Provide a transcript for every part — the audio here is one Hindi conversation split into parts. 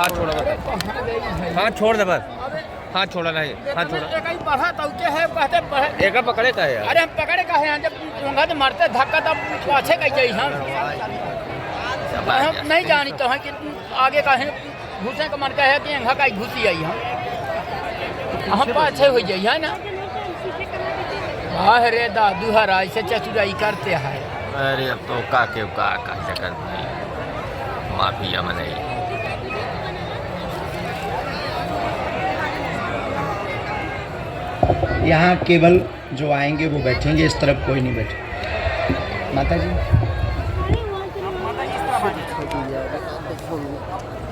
हाथ छोड़ा बस, हाथ छोड़ दे बस, हाथ छोड़ा नहीं, हाथ छोड़ा। एक ही बढ़ा तो क्या है कहते बढ़े एक पकड़े का है यार। अरे हम पकड़े का है जब उंगा तो मारते धक्का तब पाछे का जाई हम नहीं जानी तो है कि आगे का है घुसे का मन का है कि अंगा का घुसी आई हम पाछे हो जाई है ना। अरे दादू हर ऐसे चतुराई करते हैं। अरे अब तो का चक्कर भाई माफिया मने। यहाँ केवल जो आएंगे वो बैठेंगे, इस तरफ कोई नहीं बैठे। माता जी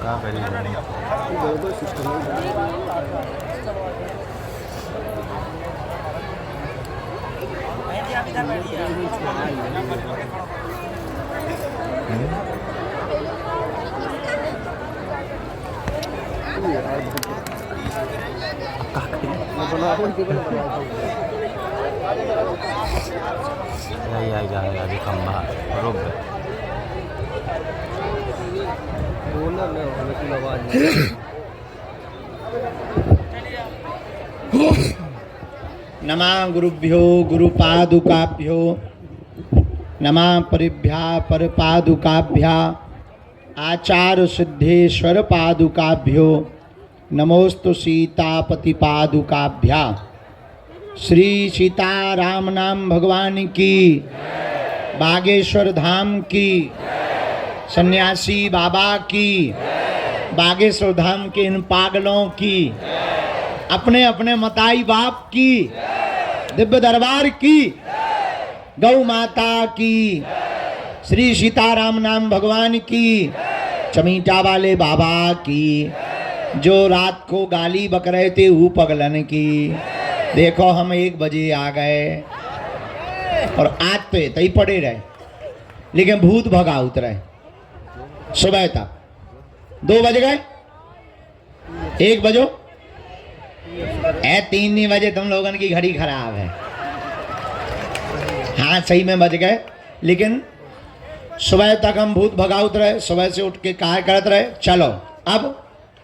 कहाँ करिए अभी खंबा रुक गए। नमः गुरुभ्यो गुरुपादुकाभ्यो नमः परिभ्या परपादुकाभ्या आचार्य सिद्धेश्वर पादुकाभ्यो नमोस्तु सीतापति पादुकाभ्या। श्री सीताराम नाम भगवान की, बागेश्वर धाम की, सन्यासी बाबा की, बागेश्वर धाम के इन पागलों की, अपने अपने मताई बाप की, दिव्य दरबार की, गौ माता की, श्री सीताराम नाम भगवान की, चमीटा वाले बाबा की, जो रात को गाली बक रहे थे वो पगलन की। देखो हम 1 बजे आ गए और आज तो इतना ही पड़े रहे, लेकिन भूत भगा उतरे सुबह तक। 2 बज गए, 1 बजो 3 नहीं बजे, तुम लोगों की घड़ी खराब है। हाँ सही में बज गए, लेकिन सुबह तक हम भूत भगा उतरे। सुबह से उठ के काय करते रहे, चलो अब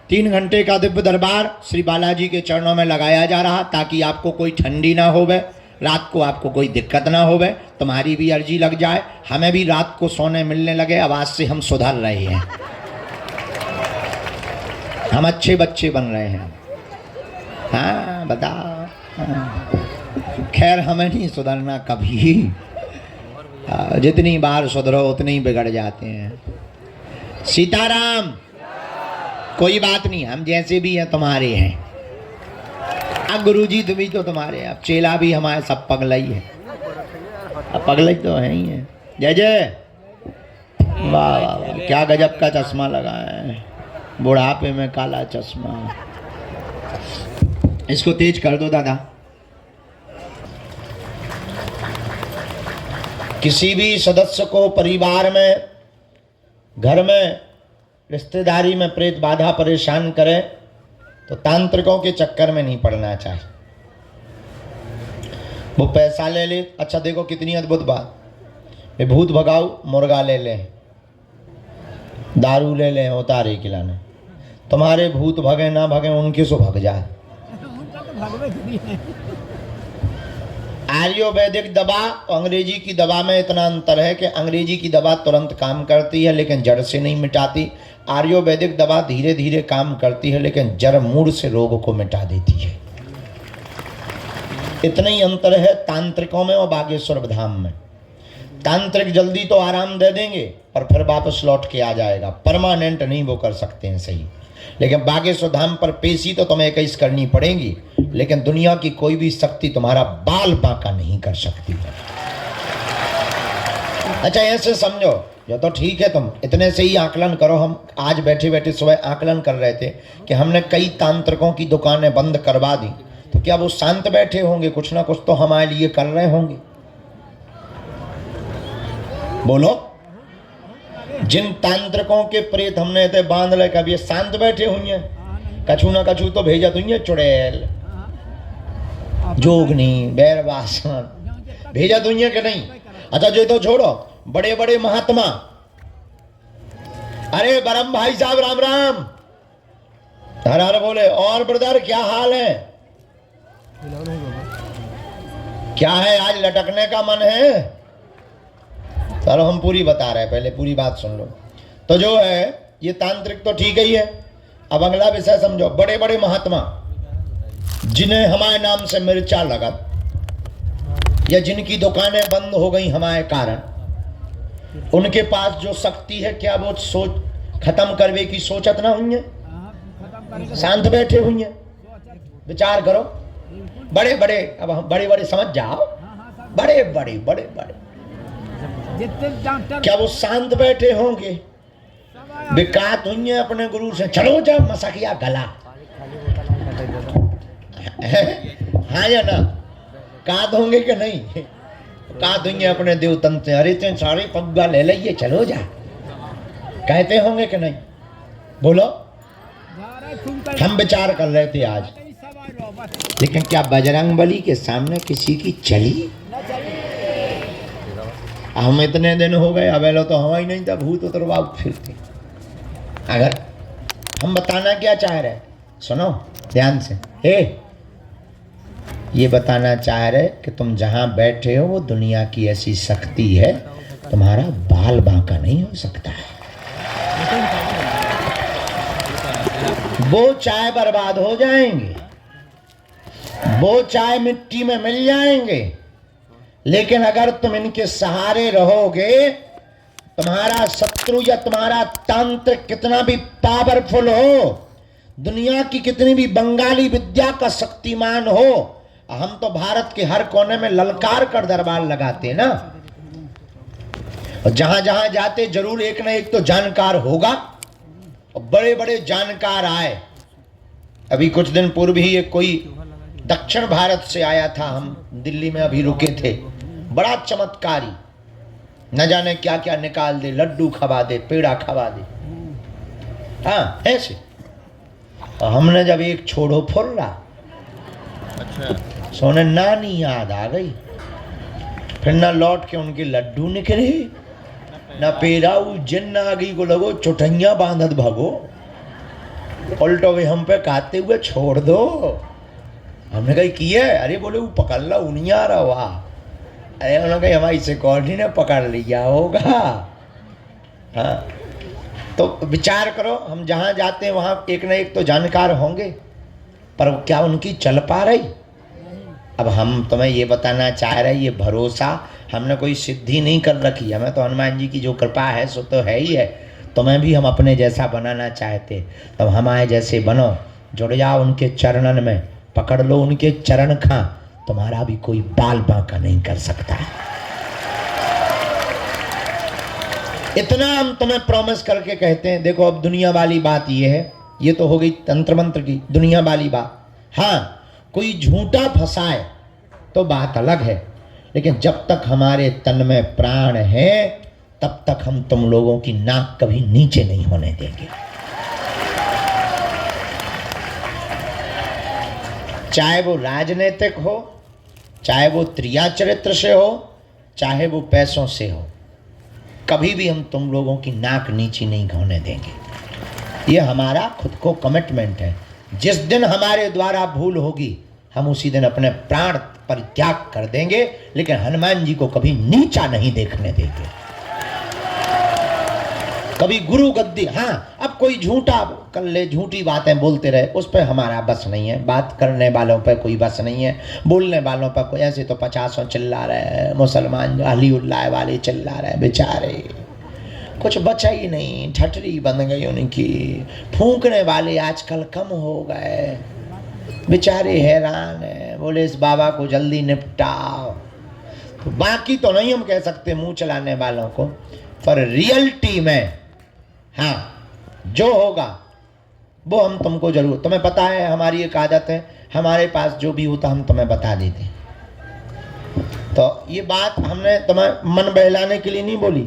3 घंटे का दिव्य दरबार श्री बालाजी के चरणों में लगाया जा रहा, ताकि आपको कोई ठंडी ना होवे, रात को आपको कोई दिक्कत ना होवे, तुम्हारी भी अर्जी लग जाए, हमें भी रात को सोने मिलने लगे। आवाज से हम सुधर रहे हैं, हम अच्छे बच्चे बन रहे हैं। हाँ बताओ, हाँ। खैर हमें नहीं सुधरना कभी, जितनी बार सुधरो उतने ही बिगड़ जाते हैं। सीताराम, कोई बात नहीं, हम जैसे भी हैं तुम्हारे हैं। अब गुरुजी तुम्ही तो तुम्हारे, अब चेला भी हमारे सब पगला ही है, अब पगला ही तो है ही है। जय जय, वाह वाह वाह, क्या गजब का चश्मा लगाया है, बुढ़ापे में काला चश्मा। इसको तेज कर दो दादा। किसी भी सदस्य को परिवार में, घर में, रिश्तेदारी में प्रेत बाधा परेशान करे तो तांत्रिकों के चक्कर में नहीं पड़ना चाहिए। वो पैसा ले ले, अच्छा देखो कितनी अद्भुत बात, वे भूत भगाओ, मुर्गा ले लें, दारू ले लें उतारे खिलाने, तुम्हारे भूत भगे ना भगे उनके सो भग जाए। आयुर्वेदिक दवा और अंग्रेजी की दवा में इतना अंतर है कि अंग्रेजी की दवा तुरंत काम करती है लेकिन जड़ से नहीं मिटाती, आयुर्वेदिक दवा धीरे धीरे काम करती है लेकिन जड़ मूड से रोग को मिटा देती है। इतना ही अंतर है तांत्रिकों में और बागेश्वर धाम में। तांत्रिक जल्दी तो आराम दे देंगे पर फिर वापस लौट के आ जाएगा, परमानेंट नहीं वो कर सकते हैं सही। लेकिन बागेश्वर धाम पर पेशी तो तुम्हें 21 करनी पड़ेगी, लेकिन दुनिया की कोई भी शक्ति तुम्हारा बाल बांका नहीं कर सकती। अच्छा ऐसे समझो, जो तो ठीक है, तुम इतने से ही आकलन करो। हम आज बैठे बैठे सुबह आकलन कर रहे थे कि हमने कई तांत्रिकों की दुकानें बंद करवा दी, तो क्या वो शांत बैठे होंगे? कुछ ना कुछ तो हमारे लिए कर रहे होंगे। बोलो, जिन तांत्रिकों के प्रेत हमने थे बांध ले, कभी ये शांत बैठे हुई हैं? कछु ना कछु तो भेजा तो ही चुड़ैल, जोगनी, बैरवासन भेजा तो ही कि नहीं? अच्छा जो तो छोड़ो, बड़े बड़े महात्मा, अरे बरम भाई साहब राम राम, हर हर बोले। और ब्रदर क्या हाल है? क्या है, आज लटकने का मन है? चलो हम पूरी बता रहे हैं, पहले पूरी बात सुन लो। तो जो है ये तांत्रिक तो ठीक ही है। अब अगला विषय समझो। बड़े बड़े महात्मा जिन्हें हमारे नाम से मिर्चा लगा, या जिनकी दुकानें बंद हो गई हमारे कारण, उनके पास जो शक्ति है, क्या वो सोच खत्म करवे की सोचत ना हुई है? शांत बैठे हुई है? विचार करो। बड़े बड़े, अब हम बड़े बड़े समझ जाओ, बड़े बड़े बड़े बड़े, क्या वो शांत बैठे होंगे? विकात हुई है अपने गुरु से, चलो जब मसकिया गला हाँ या ना? काद होंगे कि नहीं? काद हुई अपने देवतन से, अरे तें सारे पग्गा ले लिये, चलो जा, कहते होंगे कि नहीं? बोलो। हम विचार कर रहे थे आज, लेकिन क्या बजरंगबली के सामने किसी की चली? हम इतने दिन हो गए, अबेलो तो हवा ही नहीं था, भूत उतरवा फिरते। अगर हम बताना क्या चाह रहे, सुनो ध्यान से। ये बताना चाह रहे कि तुम जहां बैठे हो वो दुनिया की ऐसी शक्ति है, तुम्हारा बाल बांका नहीं हो सकता है। वो चाय बर्बाद हो जाएंगे, वो चाय मिट्टी में मिल जाएंगे, लेकिन अगर तुम इनके सहारे रहोगे, तुम्हारा शत्रु या तुम्हारा तांत्रिक कितना भी पावरफुल हो, दुनिया की कितनी भी बंगाली विद्या का शक्तिमान हो, हम तो भारत के हर कोने में ललकार कर दरबार लगाते ना, और जहां जहां जाते जरूर एक ना एक तो जानकार होगा, और बड़े बड़े जानकार आए। अभी कुछ दिन पूर्व ही एक कोई दक्षिण भारत से आया था, हम दिल्ली में अभी रुके थे, बड़ा चमत्कारी, न जाने क्या क्या निकाल दे, लड्डू खवा दे, पेड़ा खवा दे, हाँ ऐसे। और हमने जब एक छोड़ो फुर्रा, अच्छा, सोने नानी याद आ गई, फिर ना लौट के उनके लड्डू निकले, ना पेड़ा, जिन्न आ गई को लगो चुटैया बांधत भगो, उल्टो वे हम पे खाते हुए छोड़ दो। हमने कही किए? अरे बोले वो पकड़ ला, उनिया रहा वाह। अरे उन्होंने कही हमारी सिक्योरिटी ने पकड़ लिया होगा। हाँ, तो विचार करो, हम जहाँ जाते हैं वहाँ एक न एक तो जानकार होंगे, पर क्या उनकी चल पा रही? अब हम तुम्हें ये बताना चाह रहे, ये भरोसा हमने कोई सिद्धि नहीं कर रखी, हमें तो हनुमान जी की जो कृपा है सो तो है ही है। तुम्हें भी हम अपने जैसा बनाना चाहते, तब हमारे जैसे बनो, जुड़ जाओ उनके चरणन में, पकड़ लो उनके चरण खा, तुम्हारा भी कोई बाल बांका नहीं कर सकता। इतना हम तुम्हें प्रॉमिस करके कहते हैं। देखो अब दुनिया वाली बात ये है, ये तो हो गई तंत्र मंत्र की दुनिया वाली बात। हाँ, कोई झूठा फंसाए तो बात अलग है, लेकिन जब तक हमारे तन में प्राण है तब तक हम तुम लोगों की नाक कभी नीचे नहीं होने देंगे। चाहे वो राजनीतिक हो, चाहे वो त्रिया चरित्र से हो, चाहे वो पैसों से हो, कभी भी हम तुम लोगों की नाक नीची नहीं होने देंगे। ये हमारा खुद को कमिटमेंट है। जिस दिन हमारे द्वारा भूल होगी, हम उसी दिन अपने प्राण परित्याग कर देंगे, लेकिन हनुमान जी को कभी नीचा नहीं देखने देंगे, कभी गुरु गद्दी। हाँ, अब कोई झूठा कर ले, झूठी बातें बोलते रहे, उस पर हमारा बस नहीं है। बात करने वालों पर कोई बस नहीं है, बोलने वालों पर कोई। ऐसे तो 50 चिल्ला रहे हैं, मुसलमान अली उल्लाह वाले चिल्ला रहे हैं, बेचारे कुछ बचा ही नहीं, ठटरी बन गई उनकी। फूंकने वाले आजकल कम हो गए, बेचारे हैरान है, बोले इस बाबा को जल्दी निपटाओ। तो बाकी तो नहीं हम कह सकते मुंह चलाने वालों को, पर रियलिटी में हाँ जो होगा वो हम तुमको जरूर, तुम्हें पता है हमारी एक आदत है, हमारे पास जो भी होता हम तुम्हें बता देते। तो ये बात हमने तुम्हें मन बहलाने के लिए नहीं बोली,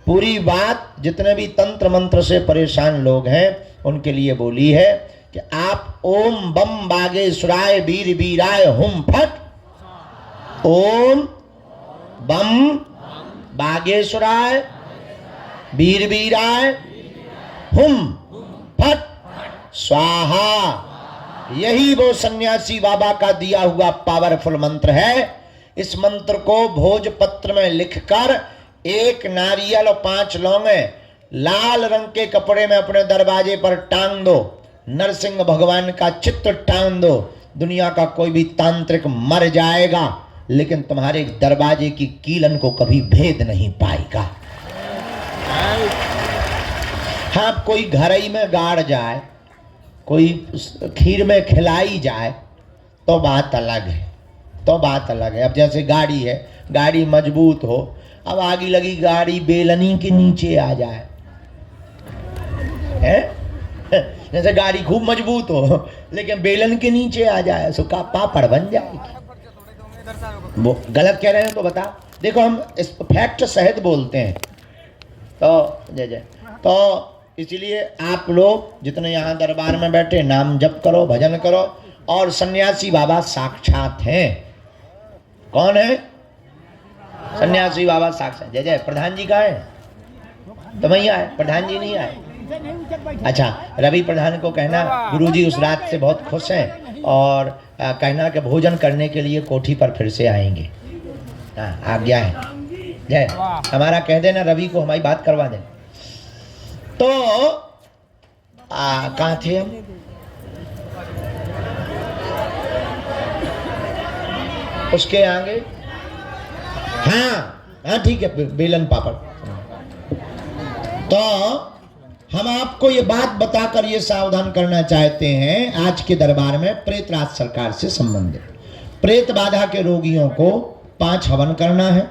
पूरी बात जितने भी तंत्र मंत्र से परेशान लोग हैं उनके लिए बोली है कि आप ओम बम बागेश्वराय वीर वीराय हुम फट, ओम बम बागेश्वराय वीर वीराय हुम फट स्वाहा। यही वो सन्यासी बाबा का दिया हुआ पावरफुल मंत्र है। इस मंत्र को भोजपत्र में लिखकर एक नारियल और 5 लौंगे लाल रंग के कपड़े में अपने दरवाजे पर टांग दो। नरसिंह भगवान का चित्र टांग दो। दुनिया का कोई भी तांत्रिक मर जाएगा लेकिन तुम्हारे दरवाजे की कीलन को कभी भेद नहीं पाएगा। हाँ, कोई घरई में गाड़ जाए, कोई खीर में खिलाई जाए तो बात अलग है, तो बात अलग है। अब जैसे गाड़ी है, गाड़ी मजबूत हो, अब आगे लगी गाड़ी बेलनी के नीचे आ जाए, है? जैसे गाड़ी खूब मजबूत हो लेकिन बेलन के नीचे आ जाए, सुखा पापड़ बन जाएगी। वो गलत कह रहे हैं तो बता। देखो, हम इस फैक्ट सहित बोलते हैं। तो जय जय। तो इसलिए आप लोग जितने यहाँ दरबार में बैठे, नाम जप करो, भजन करो। और सन्यासी बाबा साक्षात हैं। कौन है? सन्यासी बाबा साक्षात। जय जय। प्रधान जी का है तो वही आए, प्रधान जी नहीं आए। अच्छा, रवि प्रधान को कहना गुरुजी उस रात से बहुत खुश हैं और कहना कि भोजन करने के लिए कोठी पर फिर से आएंगे। हाँ, आज्ञा है। जय। हमारा कह देना रवि को हमारी बात करवा दें। तो कहाँ थे हम? उसके आगे, हाँ ठीक है, बेलन पापड़। तो हम आपको ये बात बताकर ये सावधान करना चाहते हैं, आज के दरबार में प्रेतराज सरकार से संबंधित प्रेत बाधा के रोगियों को 5 हवन करना है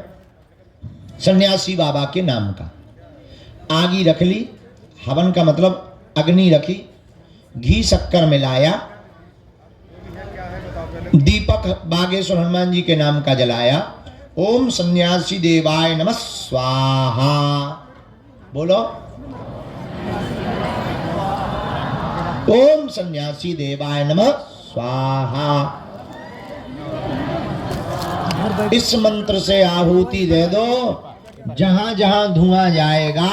सन्यासी बाबा के नाम का। आगी रख ली, हवन का मतलब अग्नि रखी, घी शक्कर मिलाया, दीपक बागेश्वर हनुमान जी के नाम का जलाया। ओम सन्यासी देवाय नमः स्वाहा बोलो। ओम सन्यासी देवाय नमः स्वाहा। इस मंत्र से आहुति दे दो। जहां जहां धुआं जाएगा,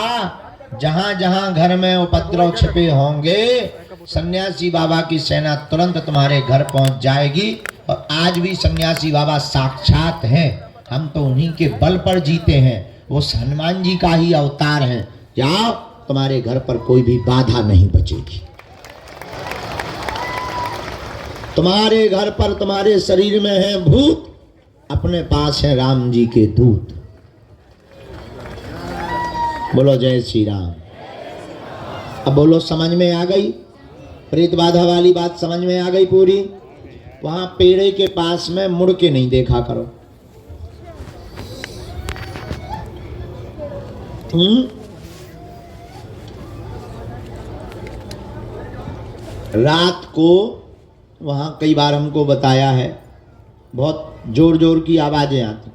जहां जहां घर में उपद्रव छिपे होंगे, सन्यासी बाबा की सेना तुरंत तुम्हारे घर पहुंच जाएगी। और आज भी सन्यासी बाबा साक्षात हैं। हम तो उन्हीं के बल पर जीते हैं। वो हनुमान जी का ही अवतार है। जाओ, तुम्हारे घर पर कोई भी बाधा नहीं बचेगी। तुम्हारे घर पर, तुम्हारे शरीर में है भूत, अपने पास है राम जी के दूत। बोलो जय श्री राम। अब बोलो, समझ में आ गई? प्रेत बाधा वाली बात समझ में आ गई पूरी? वहां पेड़े के पास में मुड़ के नहीं देखा करो। रात को वहां कई बार हमको बताया है, बहुत जोर जोर की आवाजें आती।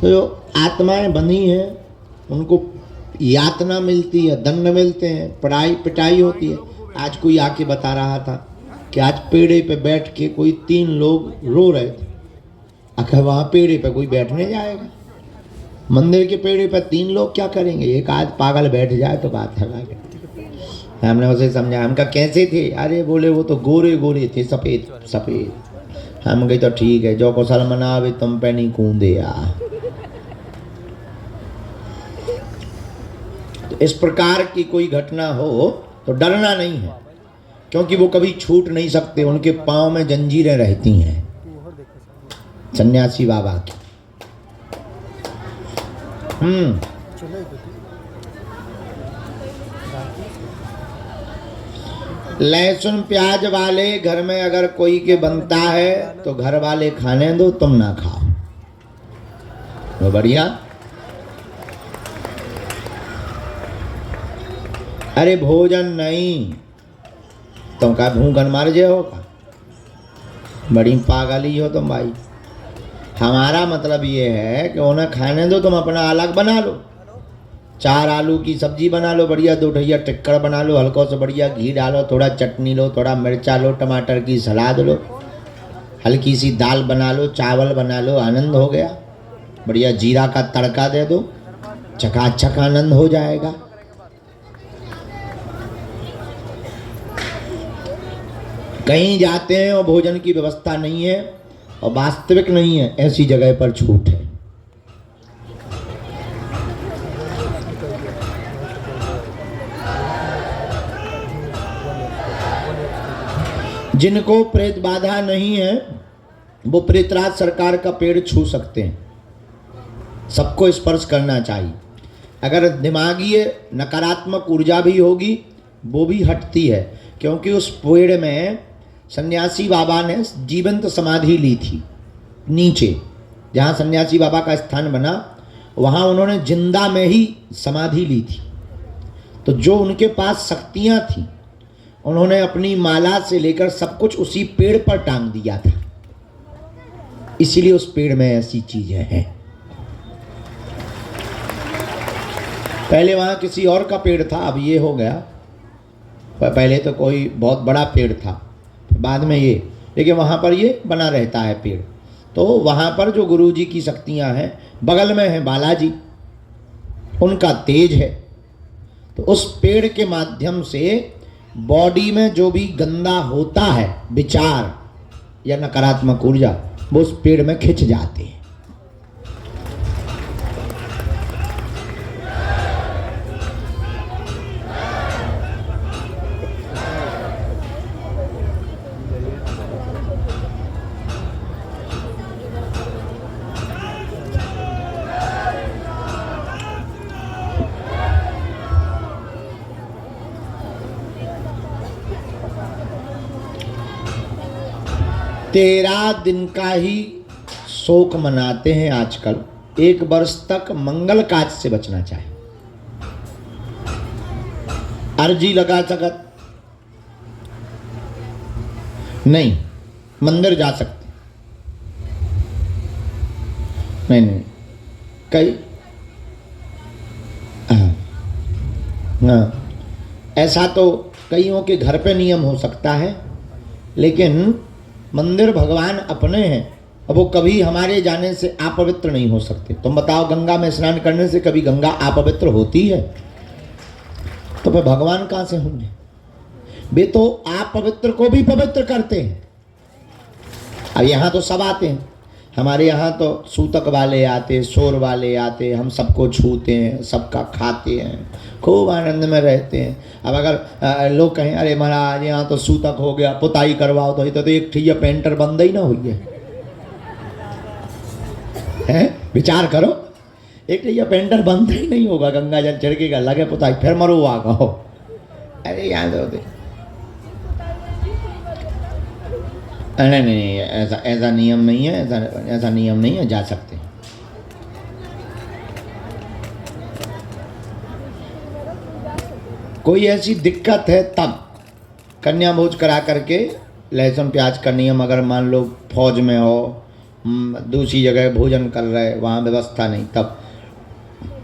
तो जो आत्माएं बंधी हैं उनको यातना मिलती है, दंड मिलते हैं, पढ़ाई पिटाई होती है। आज कोई आके बता रहा था कि आज पेड़े पे बैठ के कोई 3 लोग रो रहे थे। आखिर वहाँ पेड़े पे कोई बैठने जाएगा? मंदिर के पेड़े पे 3 लोग क्या करेंगे? एक आध पागल बैठ जाए तो बात है। हमने उसे समझा। हम कहा कैसे थे? अरे बोले वो तो गोरे गोरे थे, सफ़ेद सफ़ेद। हम गए तो ठीक है, जो कुशल मनावे तुम पे नहीं कूदे यार। तो इस प्रकार की कोई घटना हो तो डरना नहीं है, क्योंकि वो कभी छूट नहीं सकते। उनके पांव में जंजीरें रहती हैं सन्यासी बाबा की। लहसुन प्याज वाले घर में अगर कोई के बनता है तो घर वाले खाने दो, तुम ना खाओ। वो बढ़िया। अरे भोजन नहीं, तुम का भूखन मर जाओ का? बड़ी पागली हो तुम भाई। हमारा मतलब ये है कि उन्हें खाने दो, तुम अपना अलग बना लो। 4 आलू की सब्जी बना लो, बढ़िया 2 ढैया टिक्कड़ बना लो, हल्का से बढ़िया घी डालो, थोड़ा चटनी लो, थोड़ा मिर्चा लो, टमाटर की सलाद लो, हल्की सी दाल बना लो, चावल बना लो, आनंद हो गया। बढ़िया जीरा का तड़का दे दो, चकाचक आनंद हो जाएगा। कहीं जाते हैं और भोजन की व्यवस्था नहीं है और वास्तविक नहीं है, ऐसी जगह पर छूट है। जिनको प्रेत बाधा नहीं है वो प्रेतराज सरकार का पेड़ छू सकते हैं। सबको स्पर्श करना चाहिए। अगर दिमागी नकारात्मक ऊर्जा भी होगी वो भी हटती है, क्योंकि उस पेड़ में सन्यासी बाबा ने जीवंत समाधि ली थी। नीचे जहाँ सन्यासी बाबा का स्थान बना वहाँ उन्होंने जिंदा में ही समाधि ली थी। तो जो उनके पास शक्तियाँ थीं उन्होंने अपनी माला से लेकर सब कुछ उसी पेड़ पर टांग दिया था। इसीलिए उस पेड़ में ऐसी चीजें हैं। पहले वहाँ किसी और का पेड़ था, अब ये हो गया। पहले तो कोई बहुत बड़ा पेड़ था, बाद में ये, लेकिन वहाँ पर ये बना रहता है पेड़। तो वहाँ पर जो गुरुजी की शक्तियाँ हैं, बगल में है बालाजी, उनका तेज है। तो उस पेड़ के माध्यम से बॉडी में जो भी गंदा होता है विचार या नकारात्मक ऊर्जा, वो उस पेड़ में खिंच जाते हैं। तेरह दिन का ही शोक मनाते हैं आजकल। 1 वर्ष तक मंगल काज से बचना चाहिए। अर्जी लगा सकत नहीं, मंदिर जा सकते नहीं कई हाँ, ऐसा तो कईयों के घर पे नियम हो सकता है, लेकिन मंदिर भगवान अपने हैं और वो कभी हमारे जाने से अपवित्र नहीं हो सकते। तुम बताओ, गंगा में स्नान करने से कभी गंगा अपवित्र होती है? तो फिर भगवान कहाँ से होंगे? वे तो अपवित्र को भी पवित्र करते हैं। अब यहाँ तो सब आते हैं, हमारे यहाँ तो सूतक वाले आते, शोर वाले आते, हम सबको छूते हैं, सबका खाते हैं, खूब आनंद में रहते हैं। अब अगर लोग कहें अरे महाराज यहाँ तो सूतक हो गया, पुताई करवाओ, तो एक ठिया पेंटर बंद ही ना हुई है। विचार करो, एक ठिया पेंटर बंद ही नहीं होगा, गंगा जल छिड़केगा, लगे पुताई, फिर मरो आ कहो। अरे यहाँ तो नहीं, ऐसा नियम नहीं है, ऐसा नियम नहीं है, जा सकते हैं। कोई ऐसी दिक्कत है तब कन्या भोज करा करके लहसुन प्याज का नियम, अगर मान लो फौज में हो, दूसरी जगह भोजन कर रहे, वहाँ व्यवस्था नहीं, तब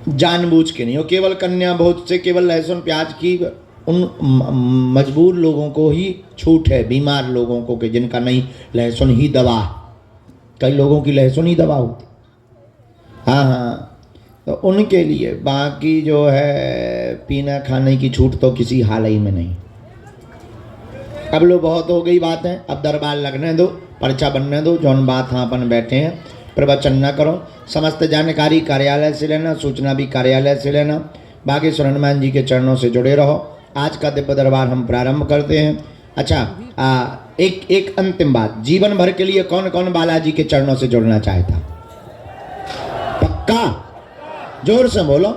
जानबूझ के नहीं हो। केवल कन्या भोज से केवल लहसुन प्याज की उन मजबूर लोगों को ही छूट है, बीमार लोगों को, कि जिनका नहीं लहसुन ही दवा, कई लोगों की लहसुन ही दवा होती। हाँ, तो उनके लिए, बाकी जो है पीना खाने की छूट तो किसी हाल ही में नहीं। अब लो बहुत हो गई बात है, अब दरबार लगने दो, पर्चा बनने दो, जौन बात हाँ अपन बैठे हैं प्रवचन न करो। समस्त जानकारी कार्यालय से लेना, सूचना भी कार्यालय से लेना। बाकी हनुमान जी के चरणों से जुड़े रहो। आज का दिव्य दरबार हम प्रारंभ करते हैं। अच्छा, एक अंतिम बात, जीवन भर के लिए कौन कौन बालाजी के चरणों से जुड़ना चाहता? पक्का? जोर से बोलो,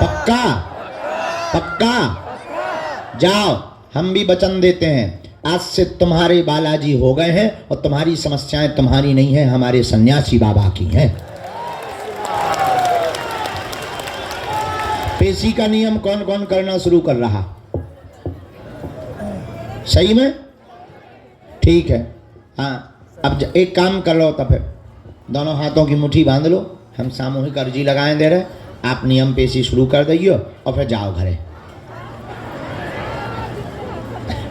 पक्का? पक्का? जाओ, हम भी वचन देते हैं, आज से तुम्हारे बालाजी हो गए हैं और तुम्हारी समस्याएं तुम्हारी नहीं है, हमारे सन्यासी बाबा की हैं। पेशी का नियम कौन कौन करना शुरू कर रहा? सही में? ठीक है। हाँ, अब एक काम कर लो, तो फिर दोनों हाथों की मुट्ठी बांध लो, हम सामूहिक अर्जी लगाएं दे रहे, आप नियम पेशी शुरू कर दइयो और फिर जाओ घरे।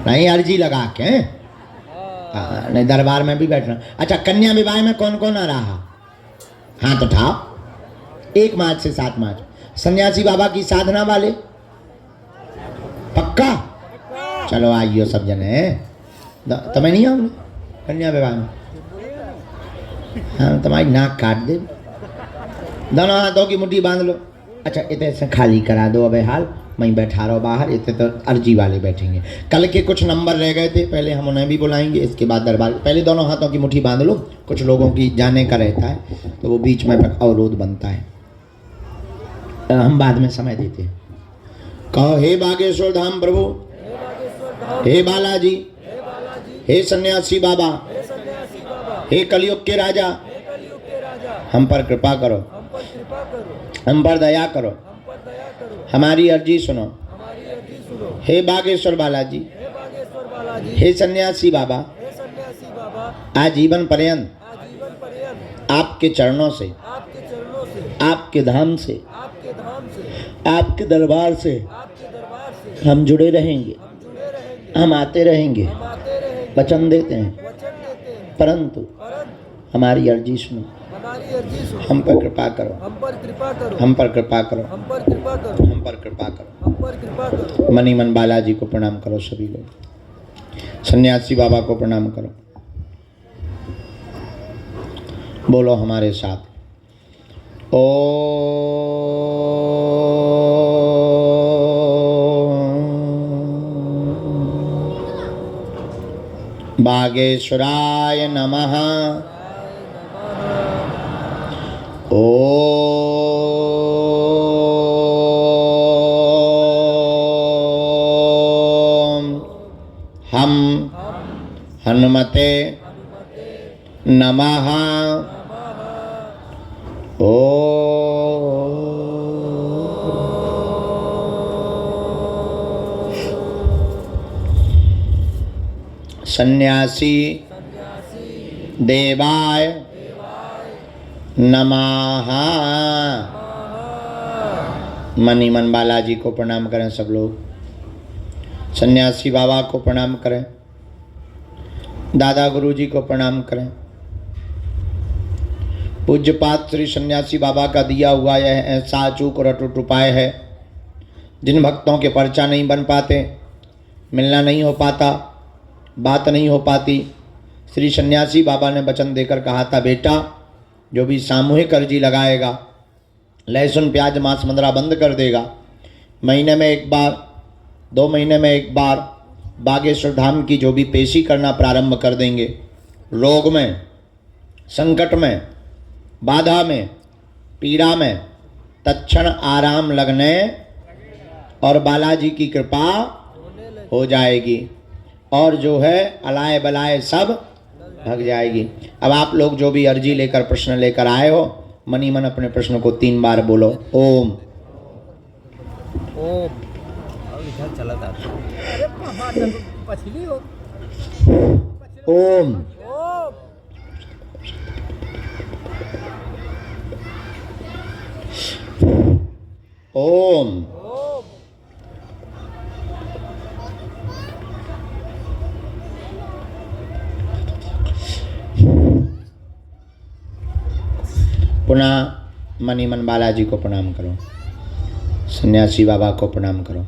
नहीं, अर्जी लगा के, नहीं दरबार में भी बैठना। अच्छा, कन्या विवाह में कौन कौन आ रहा? हाथ उठाओ। 1 मार्च से 7 मार्च सन्यासी बाबा की साधना वाले, पक्का? चलो आइयो सब जने। તમે નહીં આવો ને કન્યા विवाह में? हाँ तुम्हारी नाक काट दे। दोनों हाथों की मुट्ठी बांध लो। अच्छा इतने से खाली करा दो अबे हाल, वहीं बैठा रहो बाहर, इतने तो अर्जी वाले बैठेंगे। कल के कुछ नंबर रह गए थे, पहले हम उन्हें भी बुलाएंगे, इसके बाद दरबार। पहले दोनों हाथों की मुट्ठी बांध लो, कुछ लोगों की जाने का रहता है तो वो बीच में अवरोध बनता है, हम बाद में समय देते हैं। कहो हे बागेश्वर धाम प्रभु, हे बालाजी, हे सन्यासी बाबा, हे कलयुग के राजा, हम पर कृपा करो, हम पर दया करो, हमारी अर्जी सुनो। हे बागेश्वर बालाजी, हे सन्यासी बाबा, आजीवन पर्यंत आपके चरणों से, आपके धाम से, आपके दरबार से हम जुड़े रहेंगे, हम आते रहेंगे, वचन देते हैं, परंतु हमारी अर्जी सुनो, हम पर कृपा करो, हम पर कृपा करो, हम पर कृपा करो। मनी मन बालाजी को प्रणाम करो सभी लोग, सन्यासी बाबा को प्रणाम करो। बोलो हमारे साथ, ओ बागेश्वराय नमः। ओम हम हनुमते नमः। सन्यासी देवाय नमः। मनी मन बालाजी को प्रणाम करें सब लोग, सन्यासी बाबा को प्रणाम करें, दादा गुरुजी को प्रणाम करें। पूज्यपात श्री सन्यासी बाबा का दिया हुआ यह ऐसा अचूक और अटूट उपाय है। जिन भक्तों के पर्चा नहीं बन पाते, मिलना नहीं हो पाता, बात नहीं हो पाती, श्री सन्यासी बाबा ने वचन देकर कहा था, बेटा जो भी सामूहिक अर्जी लगाएगा, लहसुन प्याज मांस मंदरा बंद कर देगा, महीने में एक बार, 2 महीने में एक बार बागेश्वर धाम की जो भी पेशी करना प्रारंभ कर देंगे, रोग में, संकट में, बाधा में, पीड़ा में तत्क्षण आराम लगने और बालाजी की कृपा हो जाएगी, और जो है अलाए बलाए सब भग जाएगी। अब आप लोग जो भी अर्जी लेकर प्रश्न लेकर आए हो, मनी मन अपने प्रश्न को 3 बार बोलो। ओम ओम ओम ओम पुनः मनी मन बालाजी को प्रणाम करो, सन्यासी बाबा को प्रणाम करो।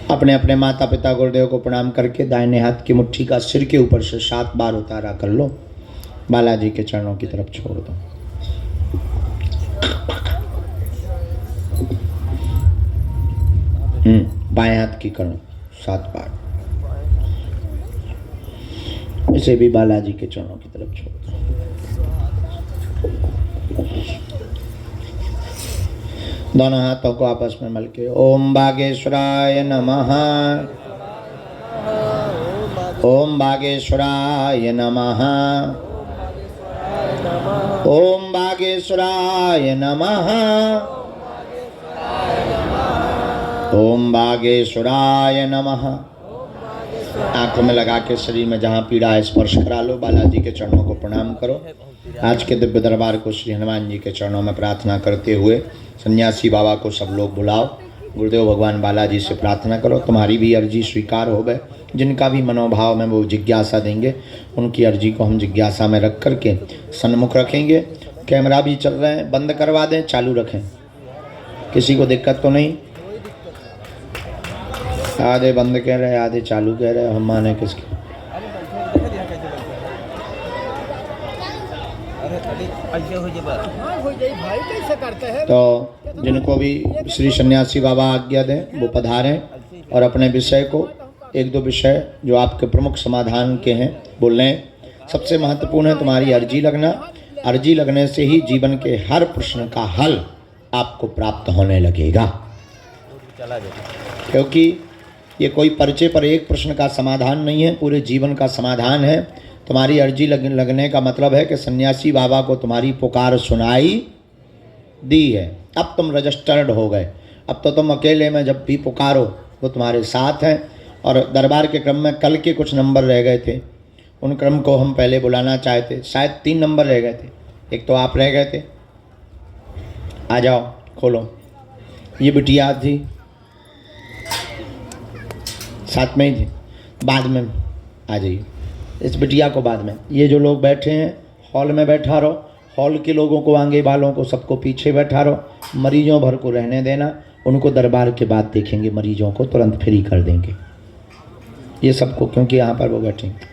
अपने अपने माता पिता गुरुदेव को प्रणाम करके दाहिने हाथ की मुट्ठी का सिर के ऊपर से 7 बार उतारा कर लो, बालाजी के चरणों की तरफ छोड़ दो। बाएं हाथ की करो 7 बार, इसे भी बालाजी के चरणों की तरफ छोड़ दो। दोनों हाथों को आपस में मल के ओम बागेश्वराय नमः, ओम बागेश्वराय नमः, ओम बागेश्वराय नमः, ओम बागेश्वराय नमः। आंखों में लगा के शरीर में जहाँ पीड़ा है स्पर्श करा लो, बालाजी के चरणों को प्रणाम करो। आज के दिव्य दरबार को श्री हनुमान जी के चरणों में प्रार्थना करते हुए सन्यासी बाबा को सब लोग बुलाओ। गुरुदेव भगवान बालाजी से प्रार्थना करो तुम्हारी भी अर्जी स्वीकार हो गए। जिनका भी मनोभाव में वो जिज्ञासा देंगे, उनकी अर्जी को हम जिज्ञासा में रख करके सन्मुख रखेंगे। कैमरा भी चल रहे हैं, बंद करवा दें, चालू रखें, किसी को दिक्कत तो नहीं। आधे बंद कह रहे, आधे चालू कह रहे, हम माने किसके? तो जिनको भी श्री सन्यासी बाबा आज्ञा दें वो पधारें और अपने विषय को, एक दो विषय जो आपके प्रमुख समाधान के हैं बोल लें। सबसे महत्वपूर्ण है तुम्हारी अर्जी लगना। अर्जी लगने से ही जीवन के हर प्रश्न का हल आपको प्राप्त होने लगेगा, क्योंकि ये कोई पर्चे पर एक प्रश्न का समाधान नहीं है, पूरे जीवन का समाधान है। तुम्हारी अर्जी लगने का मतलब है कि सन्यासी बाबा को तुम्हारी पुकार सुनाई दी है। अब तुम रजिस्टर्ड हो गए। अब तो तुम अकेले में जब भी पुकारो वो तुम्हारे साथ हैं। और दरबार के क्रम में कल के कुछ नंबर रह गए थे, उन क्रम को हम पहले बुलाना चाहते। शायद 3 नंबर रह गए थे, एक तो आप रह गए थे। आ जाओ, खोलो। ये बिटिया थी, साथ में ही थी, बाद में आ जाइए। इस बिटिया को बाद में। ये जो लोग बैठे हैं हॉल में बैठा रहो, हॉल के लोगों को, आगे वालों को सबको पीछे बैठा रहो। मरीजों भर को रहने देना, उनको दरबार के बाद देखेंगे। मरीजों को तुरंत फ्री कर देंगे ये सबको, क्योंकि यहाँ पर वो बैठेंगे।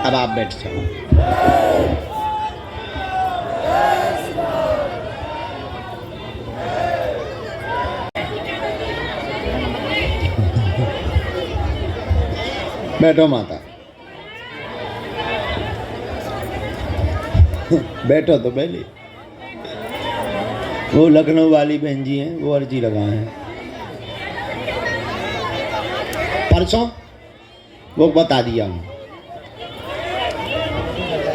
अब आप बैठ जाओ। बैठो माता, बैठो तो पहले। वो लखनऊ वाली बहन जी हैं, वो अर्जी लगाए हैं परसों, वो बता दिया हूँ।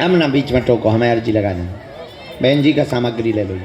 हम ना बीच में टोको, हमें अर्जी लगा देंगे। बहन जी का सामग्री ले लो।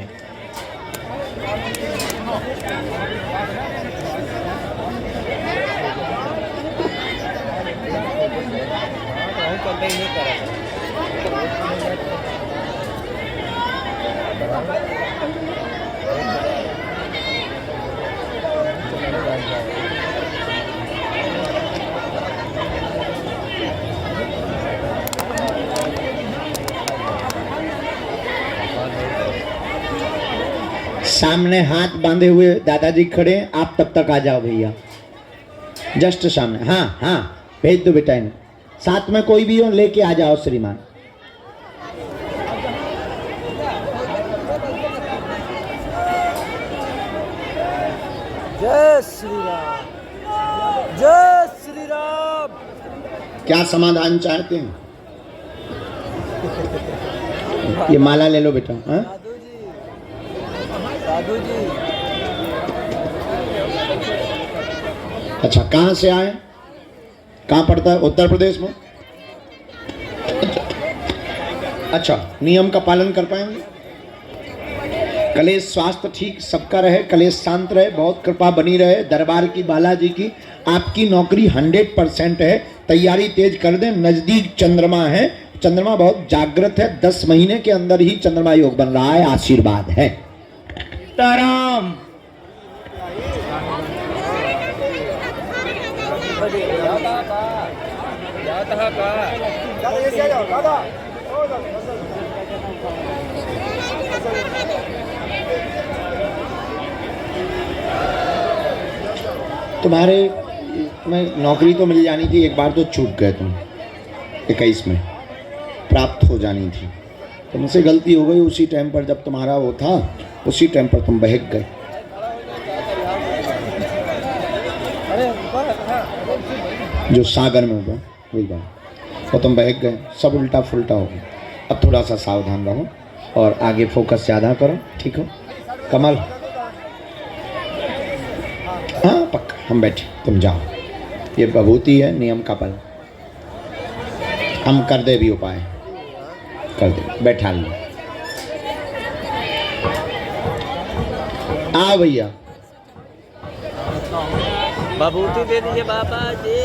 सामने हाथ बांधे हुए दादाजी खड़े हैं, आप तब तक आ जाओ भैया, जस्ट सामने। हाँ हाँ, भेज दो बेटा इन्हें। साथ में कोई भी हो लेके आ जाओ श्रीमान। जय श्री राम, जय श्री राम। क्या समाधान चाहते हैं? ये माला ले लो बेटा। हाँ साधु जी। अच्छा, कहाँ से आए? कहाँ पड़ता है? उत्तर प्रदेश में। अच्छा, नियम का पालन कर पाएंगे? कलेश स्वास्थ्य ठीक सबका रहे, कलेश शांत रहे, बहुत कृपा बनी रहे दरबार की, बालाजी की। आपकी नौकरी 100% है, तैयारी तेज कर दें। नजदीक चंद्रमा है, चंद्रमा बहुत जागृत है, 10 महीने के अंदर ही चंद्रमा योग बन रहा है, आशीर्वाद है। ताराम तुम्हें नौकरी तो मिल जानी थी, एक बार तो चूक गए तुम। 21 में प्राप्त हो जानी थी, तुमसे गलती हो गई। उसी टाइम पर जब तुम्हारा वो था, उसी टाइम पर तुम बहक गए। जो सागर में हुआ वही बात, तो तुम बहक गए, सब उल्टा फुल्टा हो गया। अब थोड़ा सा सावधान रहो और आगे फोकस ज़्यादा करो, ठीक हो? कमल, हाँ पक्का, हम बैठे, तुम जाओ। ये विभूति है, नियम का बल। हम कर दे भी उपाय, कर दे, बैठा लो। आ भैया, विभूति दे दीजिए बाबा जी।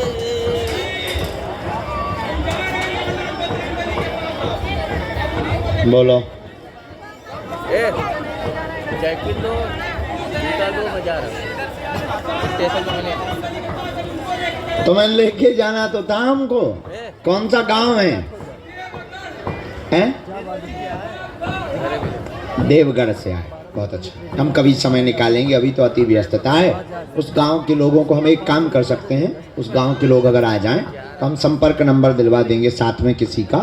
बोलो। जैकेट दो, जूता दो, बाजार स्टेशन पे मिले। तुम्हें लेके जाना तो था हमको। कौन सा गांव है? हैं? देवगढ़ से आए, बहुत अच्छा। हम कभी समय निकालेंगे, अभी तो अति व्यस्तता है। उस गांव के लोगों को हम एक काम कर सकते हैं, उस गांव के लोग अगर आ जाएं तो हम संपर्क नंबर दिलवा देंगे साथ में किसी का,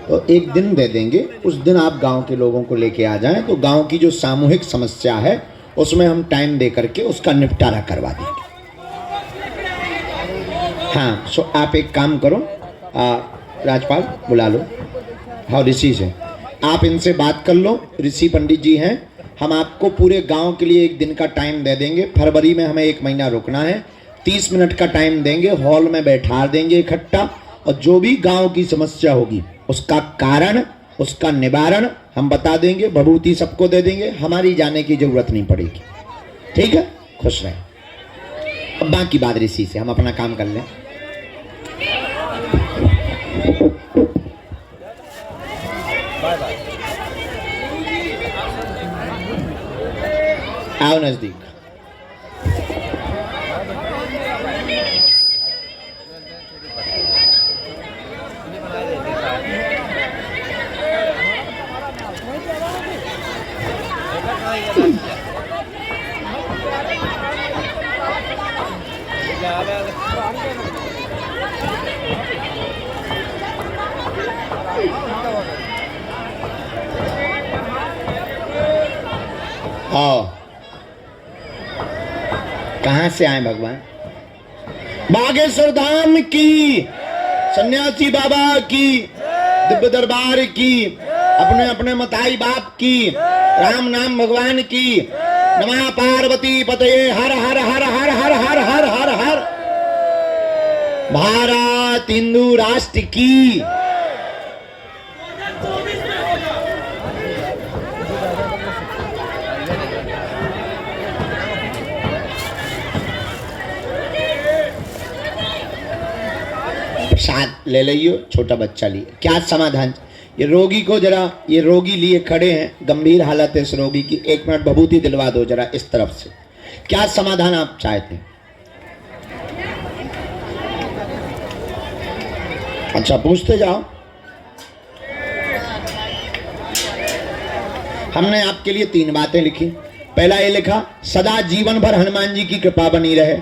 तो एक दिन दे देंगे। उस दिन आप गांव के लोगों को लेके आ जाएं तो गांव की जो सामूहिक समस्या है उसमें हम टाइम दे करके उसका निपटारा करवा देंगे। हाँ, सो आप एक काम करो, राजपाल बुला लो, हाँ ऋषि से आप इनसे बात कर लो। ऋषि पंडित जी हैं, हम आपको पूरे गांव के लिए एक दिन का टाइम दे देंगे। फरवरी में हमें 1 महीना रुकना है, 30 मिनट का टाइम देंगे, हॉल में बैठा देंगे इकट्ठा, और जो भी गांव की समस्या होगी उसका कारण, उसका निवारण हम बता देंगे, भभूति सबको दे देंगे, हमारी जाने की जरूरत नहीं पड़ेगी। ठीक है, खुश रहे। अब बाकी बात ऋषि से, हम अपना काम कर लें। आओ नजदीक। आओ, कहाँ से आए भगवान? बागेश्वर धाम की, सन्यासी बाबा की, दिव्य दरबार की, अपने अपने मताई बाप की, राम नाम भगवान की, नमः पार्वती पतये, हर हर हर हर हर हर हर हर हर, भारत हिंदू राष्ट्र की। प्रसाद ले लियो, छोटा बच्चा लिए, क्या समाधान? ये रोगी को जरा, ये रोगी लिए खड़े हैं, गंभीर हालत है इस रोगी की, 1 मिनट भभूति दिलवा दो जरा इस तरफ से। क्या समाधान आप चाहते हैं? अच्छा, पूछते जाओ। हमने आपके लिए 3 बातें लिखी। पहला ये लिखा, सदा जीवन भर हनुमान जी की कृपा बनी रहे,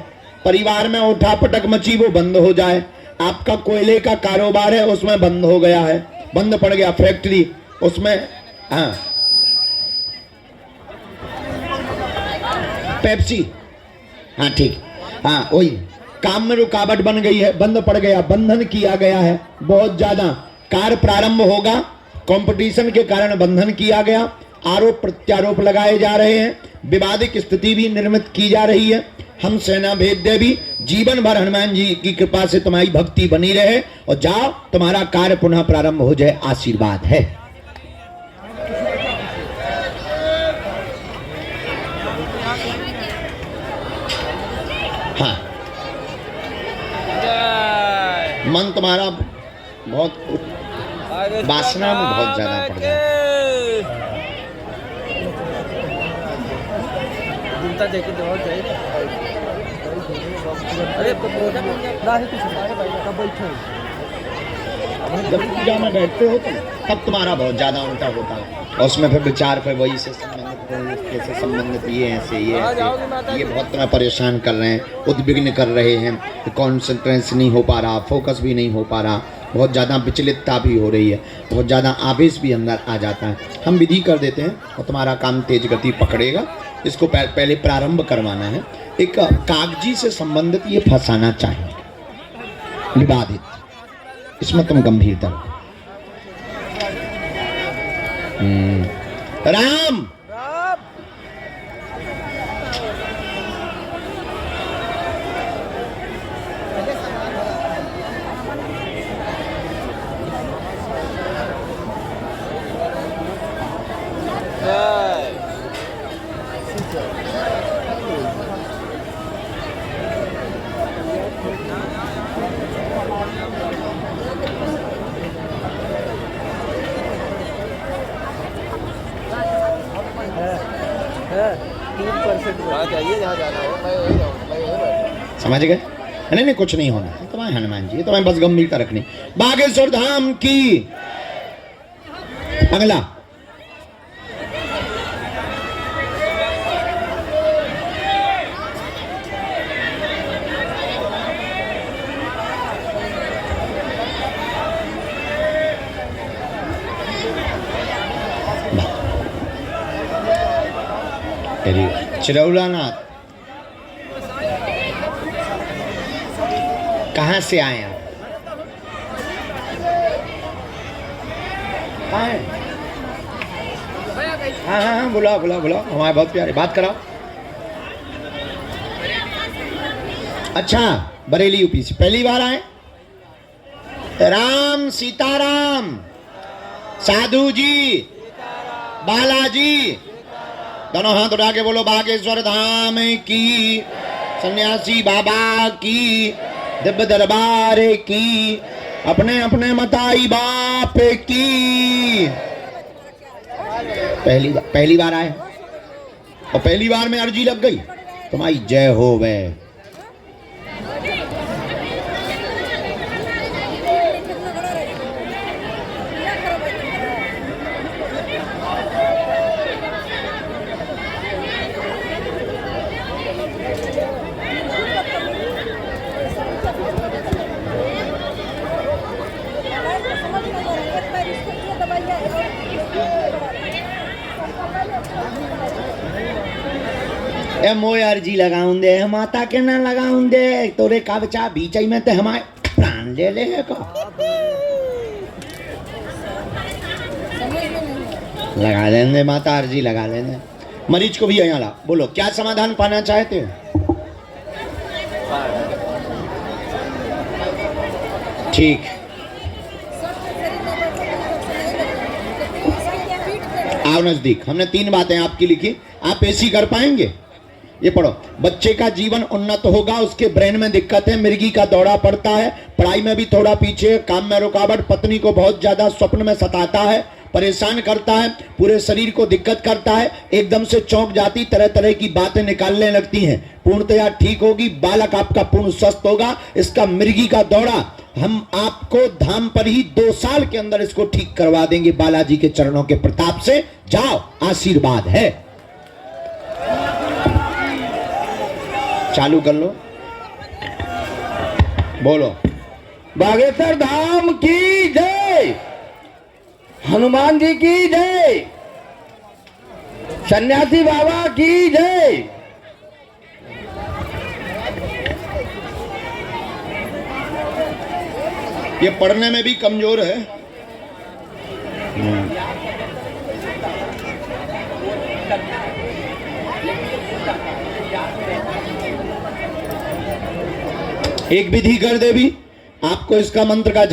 परिवार में उठा पटक मची वो बंद हो जाए, आपका कोयले का कारोबार है उसमें बंद हो गया है, बंद पड़ गया फैक्ट्री उसमें, हाँ पेप्सी, हाँ ठीक, हाँ वही काम में रुकावट बन गई है, बंद पड़ गया, बंधन किया गया है बहुत ज्यादा, कार्य प्रारंभ होगा, कंपटीशन के कारण बंधन किया गया, आरोप प्रत्यारोप लगाए जा रहे हैं, विवादित स्थिति भी निर्मित की जा रही है। हम सेना भेज दे भी, जीवन भर हनुमान जी की कृपा से तुम्हारी भक्ति बनी रहे और जाओ तुम्हारा कार्य पुनः प्रारंभ हो जाए, आशीर्वाद है। हाँ, मन तुम्हारा बहुत वासना में बहुत ज्यादा पड़ गया। जैकेट दो चाहिए। अरे जब पूजा में बैठते हो तब तुम्हारा बहुत ज्यादा उल्टा होता है, और उसमें फिर विचार फिर वही से संबंधित, कैसे संबंधित, ये ऐसे ये बहुत तुम्हें परेशान कर रहे हैं, उद्विग्न कर रहे हैं, कॉन्सेंट्रेशन नहीं हो पा रहा, फोकस भी नहीं हो पा रहा, बहुत ज़्यादा विचलितता भी हो रही है, बहुत ज़्यादा आवेश भी अंदर आ जाता है। हम विधि कर देते हैं और तुम्हारा काम तेज गति पकड़ेगा। इसको पहले प्रारंभ करवाना है, एक कागजी से संबंधित ये फंसाना चाहिए, विवादित, इसमें तुम गंभीरता। राम है 3% चाहिए जहाँ जाना हो मैं यही रहूँ, मैं यही बैठूँ। समझ गए? नहीं नहीं कुछ नहीं होना तुम्हारे हनुमान जी, तुम्हें बस गंभीरता रखनी। बागेश्वर धाम की अगला चिरौलानाथ कहाँ से आए आप? कहाँ हैं? हाँ हाँ हाँ बुलाओ बुलाओ बुलाओ, हमारे बहुत प्यारे, बात कराओ। अच्छा बरेली यूपी से पहली बार आए? राम सीताराम, साधु जी, बालाजी, दोनों हाथ उठा के बोलो बागेश्वर धाम की, सन्यासी बाबा की, दिव्य दरबार की, अपने अपने मताई बाप की। पहली बार आए और पहली बार में अर्जी लग गई, तुम्हारी जय हो वे। ए मोय अर्जी लगाऊं दे, माता के ना लगाऊं दे, तोरे का बचा बीचाई में ते हमारे प्राण ले ले का। लगा लेंगे माता, अर्जी लगा लेंगे। मरीज को भी यहाँ ला, बोलो क्या समाधान पाना चाहते हो? ठीक, आओ नजदीक। हमने 3 बातें आपकी लिखी, आप ऐसी कर पाएंगे? ये पढ़ो, बच्चे का जीवन उन्नत होगा, उसके ब्रेन में दिक्कत है, मिर्गी का दौरा पड़ता है, पढ़ाई में भी थोड़ा पीछे, काम में रुकावट, पत्नी को बहुत ज्यादा स्वप्न में सताता है, परेशान करता है, पूरे शरीर को दिक्कत करता है, एकदम से चौंक जाती, तरह तरह की बातें निकालने लगती हैं, पूर्णतया ठीक होगी, बालक आपका पूर्ण स्वस्थ होगा। इसका मिर्गी का दौरा हम आपको धाम पर ही 2 साल के अंदर इसको ठीक करवा देंगे बालाजी के चरणों के प्रताप से। जाओ, आशीर्वाद है। चालू कर लो, बोलो बागेश्वर धाम की जय, हनुमान जी की जय, सन्यासी बाबा की जय। ये पढ़ने में भी कमजोर है। एक विधि कर दे भी, आपको इसका मंत्र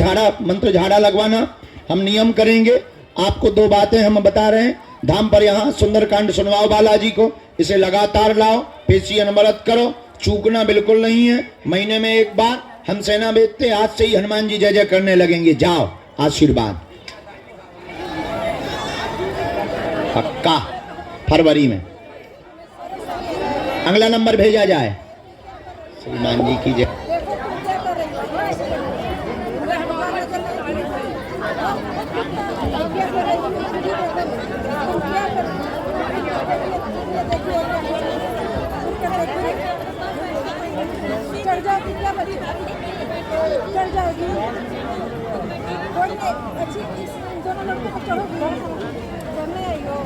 झाड़ा लगवाना हम नियम करेंगे। आपको 2 बातें हम बता रहे हैं। धाम पर यहाँ सुंदरकांड सुनवाओ बालाजी को, इसे लगातार लाओ, पेशी अनवरत करो, चूकना बिल्कुल नहीं है। महीने में 1 बार हम सेना बेचते, आज से ही हनुमान जी जय जय करने लगेंगे। जाओ, आशीर्वाद पक्का। फरवरी में अगला नंबर भेजा जाए। श्रीमान जी की जय। चढ़ जाओगी थोड़ी अच्छी, दोनों लड़कों को चढ़ोगी, चढ़ने आई हो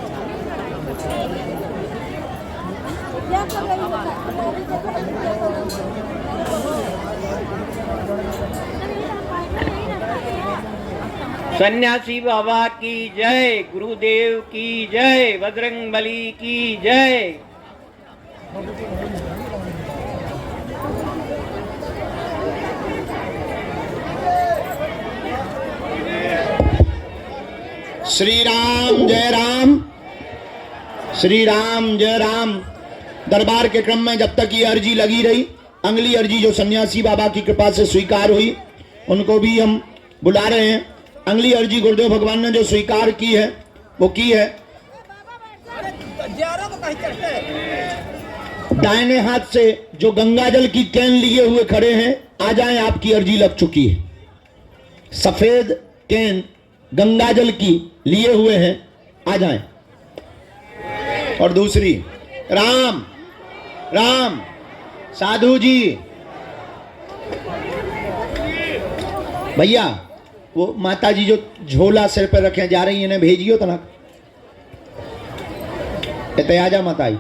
क्या कर रही हो? सन्यासी बाबा की जय, गुरुदेव की जय, बजरंगबली की जय। श्री राम जय राम, श्री राम जय राम। दरबार के क्रम में जब तक ये अर्जी लगी रही, अगली अर्जी जो सन्यासी बाबा की कृपा से स्वीकार हुई, उनको भी हम बुला रहे हैं। अगली अर्जी गुरुदेव भगवान ने जो स्वीकार की है वो की है। दाहिने हाथ से जो गंगा जल की कैन लिए हुए खड़े हैं, आ जाएं, आपकी अर्जी लग चुकी है। सफेद कैन गंगा जल की लिए हुए हैं, आ जाएं। और दूसरी, राम राम साधु जी, भैया वो माता जी जो झोला सिर पे रखे जा रही है, इन्हें भेजियो तो ना। इतने आ जा माता जी।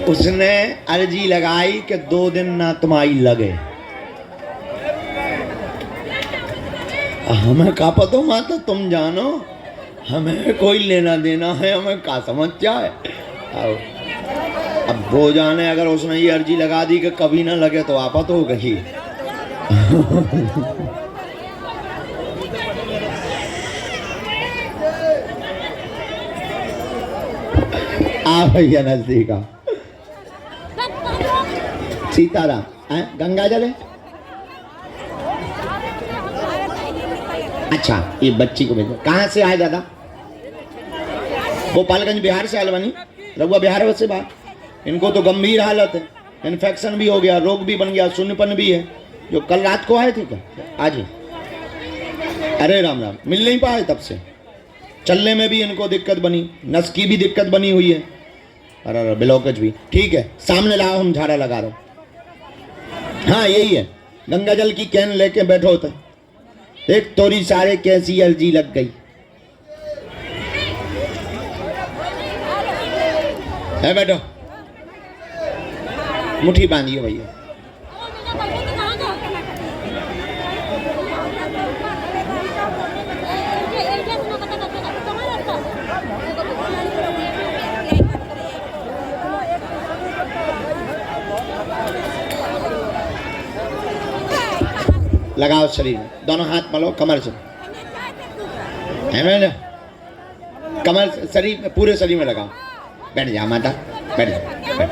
उसने अर्जी लगाई कि 2 दिन ना तुम्हारी लगे। हमें का पता माता, तुम जानो, हमें कोई लेना देना है, हमें का समस्या है। अब वो जाने, अगर उसने ये अर्जी लगा दी कि कभी ना लगे तो आपत हो गई। आ भैया नजदीक आ। सीताराम, गंगा जल है। अच्छा, ये बच्ची को भेजो। कहाँ से आए दादा? गोपालगंज बिहार से आए बनी। रघुआ बिहार से बात। इनको तो गंभीर हालत है, इन्फेक्शन भी हो गया, रोग भी बन गया, शून्यपन भी है। जो कल रात को आए थे क्या? आज ही। अरे राम राम, मिल नहीं पाए तब से। चलने में भी इनको दिक्कत बनी, नस की भी दिक्कत बनी हुई है, अरे ब्लॉकेज भी। ठीक है, सामने लाओ, हम झाड़ा लगा रहे। हाँ यही है, गंगा जल की कैन लेके बैठो तो एक तोरी सारे कैसी अर्जी लग गई है। बैठो, मुट्ठी बांधिए भैया। लगाओ शरीर में, दोनों हाथ मलो कमर से, है ना? कमर शरीर में, पूरे शरीर में लगाओ। बैठ जाओ माता, बैठ जाओ, बैठ।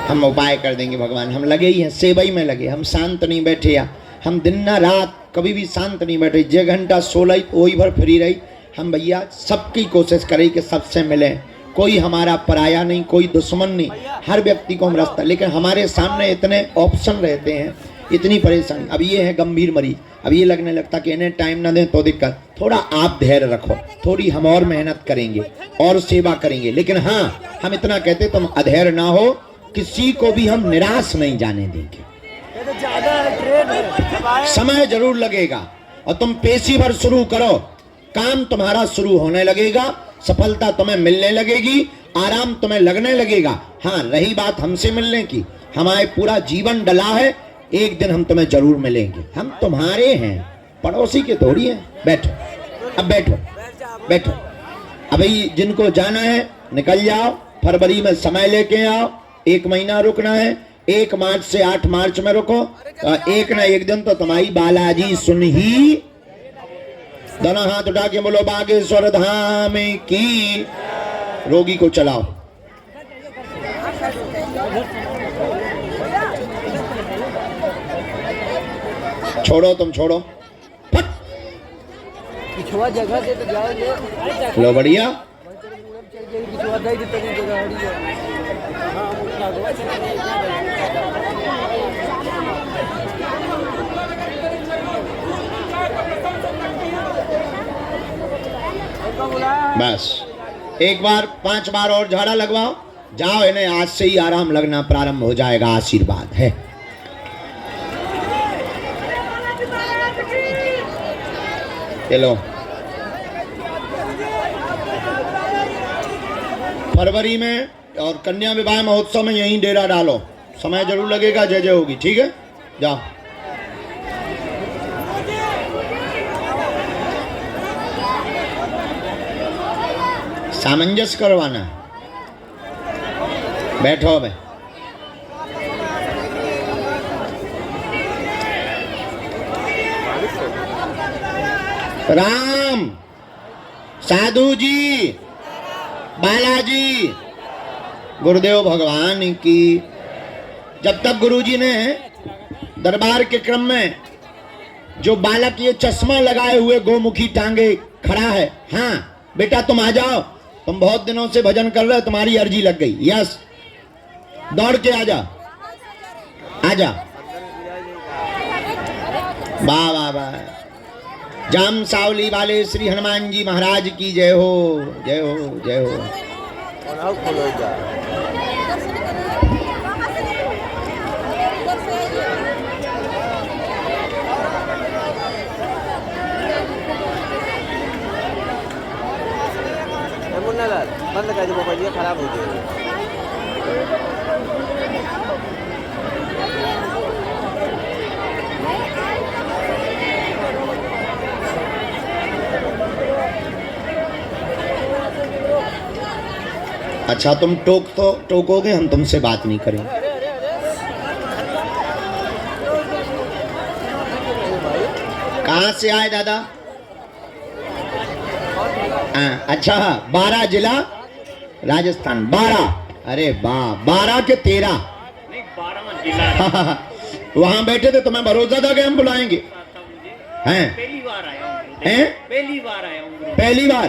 हम उपाय कर देंगे भगवान। हम लगे ही हैं, सेवा ही में लगे। हम शांत नहीं बैठे, या हम दिन ना रात कभी भी शांत नहीं बैठे। 1 घंटा सोला ही वही भर फ्री रही। हम भैया सबकी कोशिश करें कि सबसे मिलें। कोई हमारा पराया नहीं, कोई दुश्मन नहीं, हर व्यक्ति को हम रास्ता। लेकिन हमारे सामने इतने ऑप्शन रहते हैं, इतनी परेशानी। अब ये है गंभीर मरीज, अब ये लगने लगता कि इन्हें टाइम ना दें तो दिक्कत। थोड़ा आप धैर्य रखो, थोड़ी हम और मेहनत करेंगे और सेवा करेंगे। लेकिन हाँ, हम इतना कहते तुम अधैर्य ना हो, किसी को भी हम निराश नहीं जाने देंगे। समय जरूर लगेगा और तुम पेशी भर शुरू करो, काम तुम्हारा शुरू होने लगेगा, सफलता तुम्हें मिलने लगेगी, आराम तुम्हें लगने लगेगा। हाँ, रही बात हमसे मिलने की, हमारे पूरा जीवन डला है, एक दिन हम तुम्हें जरूर मिलेंगे। हम तुम्हारे हैं, पड़ोसी के थोड़ी हैं। बैठो, अब बैठो, बैठो। अभी जिनको जाना है निकल जाओ, फरवरी में समय लेके आओ। 1 महीना रुकना है, 1 मार्च से 8 मार्च में रुको। एक ना एक दिन तो तुम्हारी बालाजी सुन ही। दोनों हाथ उठा के बोलो बागेश्वर धाम की। रोगी को चलाओ। छोड़ो, तुम छोड़ो। पिछुआ जगह से तो जाओगे। लो बढ़िया। बस एक बार 5 बार और झाड़ा लगवाओ, जाओ। इन्हें आज से ही आराम लगना प्रारंभ हो जाएगा। आशीर्वाद है। चलो, फरवरी में और कन्या विवाह महोत्सव में यहीं डेरा डालो। समय जरूर लगेगा, जय जय होगी। ठीक है, जाओ। सामंजस्य करवाना। बैठो बे। राम, साधु जी, बालाजी, गुरुदेव भगवान की। जब तक गुरुजी ने दरबार के क्रम में जो बालक ये चश्मा लगाए हुए गोमुखी टांगे खड़ा है, हाँ बेटा तुम आ जाओ, तुम बहुत दिनों से भजन कर रहे हो, तुम्हारी अर्जी लग गई। यस, दौड़ के आ जा, आ जा। वाह वाह वाह। जाम सावली वाले श्री हनुमान जी महाराज की जय हो, जय हो, जय हो। बंद कर दो मोबाइल, ये खराब हो जाएगा। अच्छा तुम टोकोगे, हम तुमसे बात नहीं करेंगे। कहाँ से आए दादा? अच्छा 12 जिला राजस्थान। 12, अरे वाह, 12 के 13 वहां बैठे थे, तुम्हें भरोसा था कि हम बुलाएंगे? हैं? पहली बार आया हूँ। पहली बार?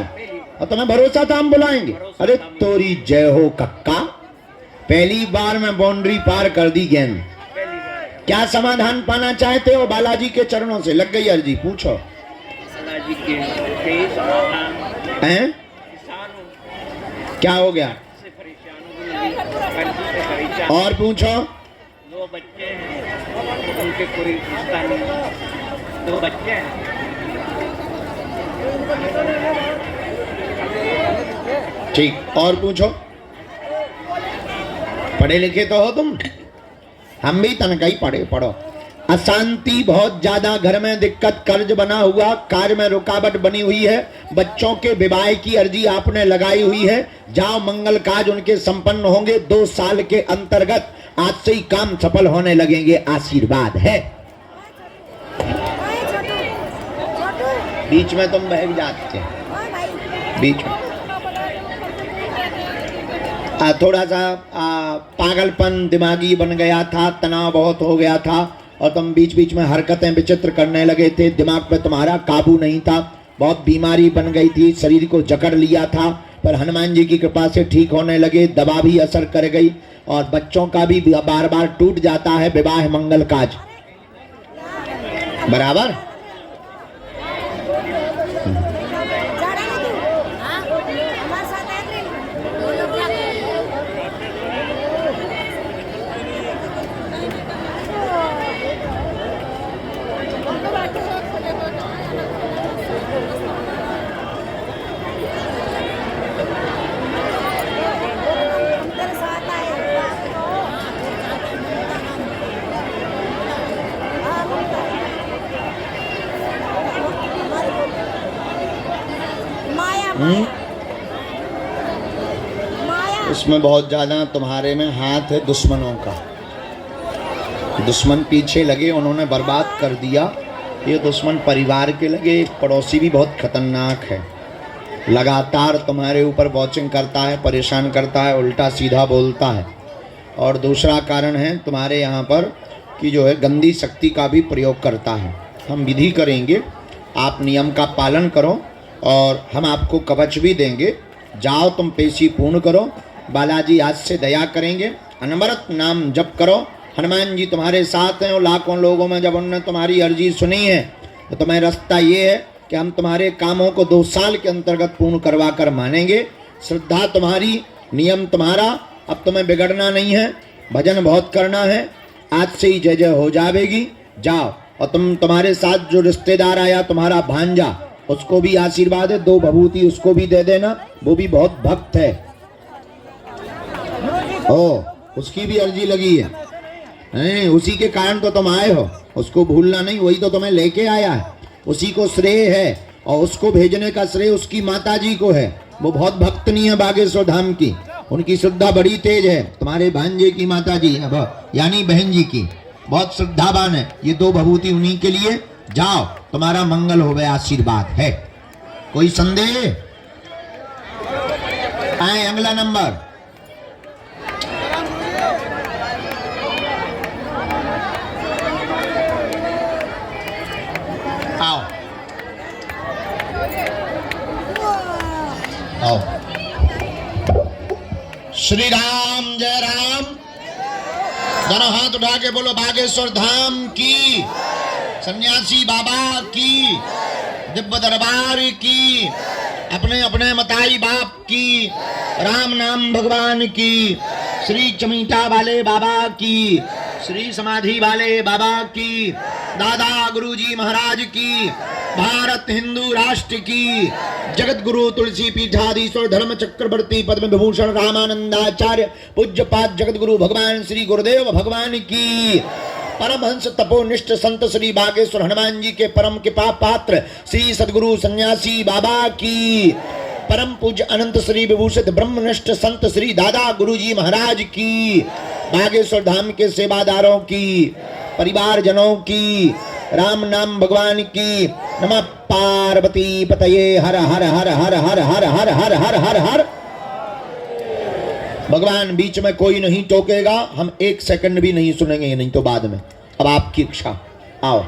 और तुम्हें भरोसा था हम बुलाएंगे? अरे तोरी जय हो कक्का, पहली बार में बाउंड्री पार कर दी गेंद। क्या समाधान पाना चाहते हो? बालाजी के चरणों से लग गई अर्जी, पूछो। हैं? क्या हो गया? और पूछो। 2 बच्चे हैं, उनके कोई रिश्ता नहीं। 2 बच्चे हैं। ठीक, और पूछो। पढ़े लिखे तो हो तुम, हम भी तनका ही पढ़ो। अशांति बहुत ज्यादा घर में, दिक्कत, कर्ज बना हुआ, कार्य में रुकावट बनी हुई है, बच्चों के विवाह की अर्जी आपने लगाई हुई है। जाओ, मंगल काज उनके संपन्न होंगे। 2 साल के अंतर्गत आज से ही काम सफल होने लगेंगे, आशीर्वाद है। बीच में तुम बहक जाते हैं, बीच में थोड़ा सा पागलपन दिमागी बन गया था, तनाव बहुत हो गया था और तुम बीच बीच में हरकतें विचित्र करने लगे थे। दिमाग पे तुम्हारा काबू नहीं था, बहुत बीमारी बन गई थी, शरीर को जकड़ लिया था, पर हनुमान जी की कृपा से ठीक होने लगे। दवा भी असर कर गई और बच्चों का भी बार बार टूट जाता है विवाह मंगल काज, बराबर। इसमें बहुत ज्यादा तुम्हारे में हाथ है दुश्मनों का। दुश्मन पीछे लगे, उन्होंने बर्बाद कर दिया। ये दुश्मन परिवार के लगे, एक पड़ोसी भी बहुत खतरनाक है, लगातार तुम्हारे ऊपर वॉचिंग करता है, परेशान करता है, उल्टा सीधा बोलता है। और दूसरा कारण है तुम्हारे यहाँ पर कि जो है गंदी शक्ति का भी प्रयोग करता है। हम विधि करेंगे, आप नियम का पालन करो और हम आपको कवच भी देंगे। जाओ, तुम पेशी पूर्ण करो, बालाजी आज से दया करेंगे। अनवरत नाम जप करो, हनुमान जी तुम्हारे साथ हैं। और लाखों लोगों में जब उन्होंने तुम्हारी अर्जी सुनी है तो तुम्हें रास्ता ये है कि हम तुम्हारे कामों को 2 साल के अंतर्गत पूर्ण करवा कर मानेंगे। श्रद्धा तुम्हारी, नियम तुम्हारा, अब तुम्हें बिगड़ना नहीं है, भजन बहुत करना है। आज से ही जय जय हो जाएगी। जाओ, और तुम्हारे साथ जो रिश्तेदार आया तुम्हारा भांजा, उसको भी आशीर्वाद है, 2 भभूति उसको भी दे देना, वो भी बहुत भक्त है। उसकी भी अर्जी लगी है, नहीं, उसी के कारण तो तुम आए हो, उसको भूलना नहीं, वही तो तुम्हें लेके आया है, उसी को श्रेय है। और उसको भेजने का श्रेय उसकी माता जी को है। वो बहुत भक्तनी है बागेश्वर धाम की, उनकी श्रद्धा बड़ी तेज है। तुम्हारे भांजे की माता जी यानी बहन जी की बहुत श्रद्धावान है। ये 2 भभूति उन्हीं के लिए जाओ, तुम्हारा मंगल हो गया, आशीर्वाद है। कोई संदेह? आए अगला नंबर। आओ आओ। श्री राम जय राम। दोनों हाथ उठा के बोलो बागेश्वर धाम की, सन्यासी बाबा की, दिव्य दरबार की, अपने अपने मताई बाप की, राम नाम भगवान की, श्री चमीटा वाले बाबा की, श्री समाधि वाले बाबा की, दादा गुरुजी महाराज की, भारत हिंदू राष्ट्र की, जगत गुरु तुलसी पीठाधीश्वर धर्म चक्रवर्ती पद्म विभूषण रामानंदाचार्य पूज्यपाद जगत गुरु भगवान श्री गुरुदेव भगवान की, परमहंस तपोनिष्ठ संत श्री बागेश्वर हनुमान जी के परम कृपा पात्र श्री सदगुरु सन्यासी बाबा की, परम पूज्य अनंत श्री विभूषित ब्रह्मनिष्ठ संत श्री दादा गुरुजी महाराज की, बागेश्वर धाम के सेवादारों की, परिवार जनों की, राम नाम भगवान की। नमः पार्वती पतये हर हर हर हर हर हर हर हर हर हर हर। भगवान बीच में कोई नहीं टोकेगा, हम 1 सेकंड भी नहीं सुनेंगे, नहीं तो बाद में। अब आपकी इच्छा, आओ।